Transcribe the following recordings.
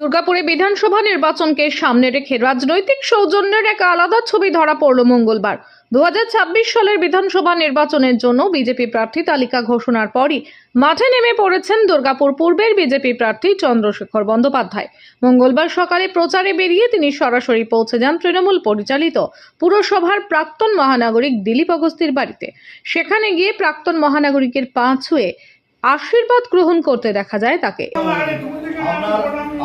দুর্গাপুরে বিধানসভা নির্বাচনকে সামনে রেখে রাজনৈতিক সৌজন্যের এক আলাদা ছবি ধরা পড়ল মঙ্গলবার। 2026 সালের বিধানসভা নির্বাচনের জন্য বিজেপি প্রার্থী তালিকা ঘোষণার পরই মাঠে নেমে পড়েছেন দুর্গাপুর পূর্বের বিজেপি প্রার্থী চন্দ্রশেখর বন্দ্যোপাধ্যায়। মঙ্গলবার সকালে প্রচারে বেরিয়ে তিনি সরাসরি পৌঁছে যান তৃণমূল পরিচালিত পুরসভার প্রাক্তন মহানাগরিক দিলীপ অগস্তির বাড়িতে। সেখানে গিয়ে প্রাক্তন মহানাগরিকের পা ছুঁয়ে আশীর্বাদ গ্রহণ করতে দেখা যায় তাকে।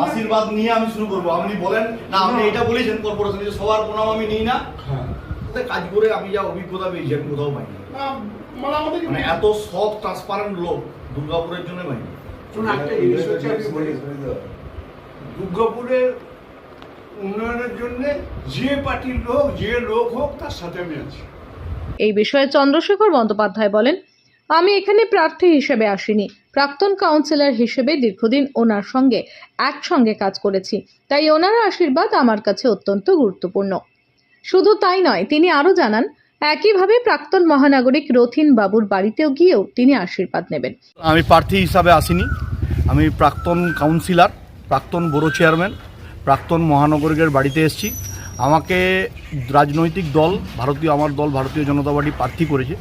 আশীর্বাদ নিয়ে আমি শুরু করবো। আপনি বলেন না, আপনি এটা বলেছেন কর্পোরেশনে সবার প্রণাম আমি নিই না। কাজ করে আমি যা অভিজ্ঞতা পেয়েছি আমি কোথাও পাইনি। মানে এত সৎ ট্রান্সপারেন্ট লোক দুর্গাপুরের জন্য পাইনি। একটা জিনিস হচ্ছে আমি বলি, দুর্গাপুরের উন্নয়নের জন্য যে পার্টির লোক যে লোক হোক তার সাথে আমি আছি। এই বিষয়ে চন্দ্রশেখর বন্দ্যোপাধ্যায় বলেন, আমি এখানে প্রার্থী হিসেবে আসিনি, প্রাক্তন কাউন্সিলর হিসেবে দীর্ঘদিন ওনার সঙ্গে একসঙ্গে কাজ করেছি, তাই ওনার আশীর্বাদ আমার কাছে অত্যন্ত গুরুত্বপূর্ণ। শুধু তাই নয়, তিনি আরও জানান, একইভাবে প্রাক্তন মহানাগরিক রথিন বাবুর বাড়িতেও গিয়েও তিনি আশীর্বাদ নেবেন। আমি প্রার্থী হিসাবে আসিনি, আমি প্রাক্তন কাউন্সিলর, প্রাক্তন বড় চেয়ারম্যান, প্রাক্তন মহানগরিকের বাড়িতে এসেছি। আমাকে রাজনৈতিক দল আমার দল ভারতীয় জনতা পার্টি প্রার্থী করেছে।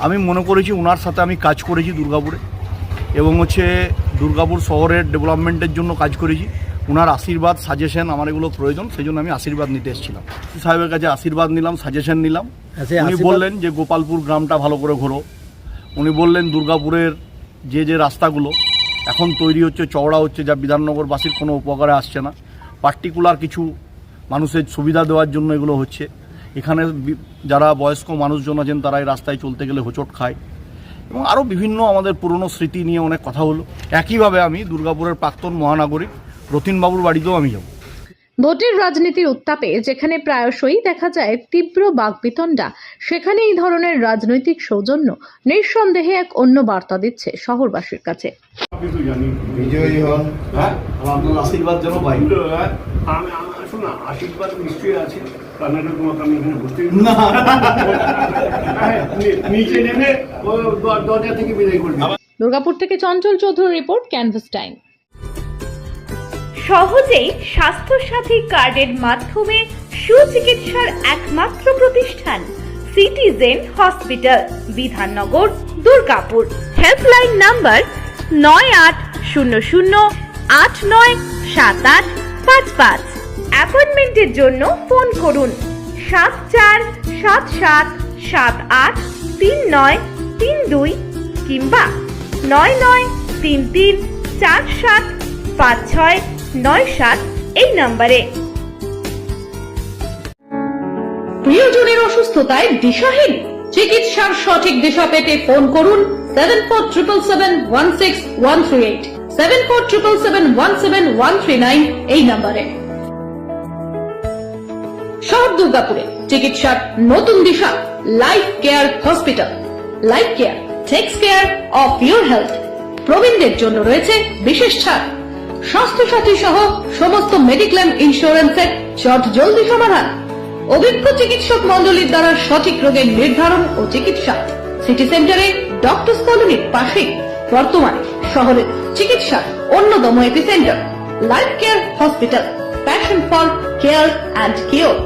আমি মনে করেছি ওনার সাথে আমি কাজ করেছি দুর্গাপুরে, এবং দুর্গাপুর শহরের ডেভেলপমেন্টের জন্য কাজ করেছি। ওনার আশীর্বাদ সাজেশন আমার এগুলো প্রয়োজন, সেই জন্য আমি আশীর্বাদ নিতে এসেছিলাম। সাহেবের কাছে আশীর্বাদ নিলাম, সাজেশন নিলাম। উনি বললেন যে গোপালপুর গ্রামটা ভালো করে ঘোরো। উনি বললেন দুর্গাপুরের যে রাস্তাগুলো এখন তৈরি হচ্ছে, চওড়া হচ্ছে, যা বিধাননগরবাসীর কোনো উপকারে আসছে না, পার্টিকুলার কিছু মানুষের সুবিধা দেওয়ার জন্য এগুলো হচ্ছে। এখানে যারা বয়স্ক মানুষজন আছেন তারা এই রাস্তায় চলতে গেলে হোঁচট খায়, এবং আরও বিভিন্ন আমাদের পুরনো স্মৃতি নিয়ে অনেক কথা হলো। একইভাবে আমি দুর্গাপুরের প্রাক্তন মহানাগরিক রথিনবাবুর বাড়িতেও আমি যাব। ভোটের রাজনীতির উত্তাপে যেখানে প্রায়শই দেখা যায় তীব্র বাকবিতণ্ডা, সেখানে এই ধরনের রাজনৈতিক সৌজন্য নিঃসন্দেহে এক অন্য বার্তা দিচ্ছে শহরবাসীর কাছে। বিজয়ী হন, আপনার আশীর্বাদ যেন পাই। আশীর্বাদ নিশ্চয়ই আছে, আমি এখানে বসতে নিচে নেমে দরজা থেকে বিদায় করে। দুর্গাপুর থেকে Chanchal Chowdhury report, canvas time. সহজেই স্বাস্থ্যসাথী কার্ডের মাধ্যমে সুচিকিৎসার একমাত্র প্রতিষ্ঠান citizen hospital, Bidhannagar, Durgapur. Helpline number 9800897855। অ্যাপয়েন্টমেন্টের জন্য ফোন করুন 7477783932 কিংবা 9933475697 এই নম্বরে। প্রিয়জনের অসুস্থতায় দিশাহীন, চিকিৎসার সঠিক দিশা পেতে ফোন করুন 7477716138, 7477717139 এই নম্বরে। শহর দুর্গাপুরে চিকিৎসার নতুন দিশা, Life Care hospital. Life Care takes care of your health. প্রবীণদের জন্য রয়েছে বিশেষ ছাড়। স্বাস্থ্যসাথী সহ সমস্ত মেডিক্লেম ইন্স্যুরেন্সের চট জলদি সমাধান। অভিজ্ঞ চিকিৎসক মন্ডলীর দ্বারা সঠিক রোগের নির্ধারণ ও চিকিৎসা। সিটি সেন্টারে ডক্টরস কলোনির পাশেই বর্তমানে শহরের চিকিৎসার অন্যতম epicentre life Care hospital, passion for care and cure.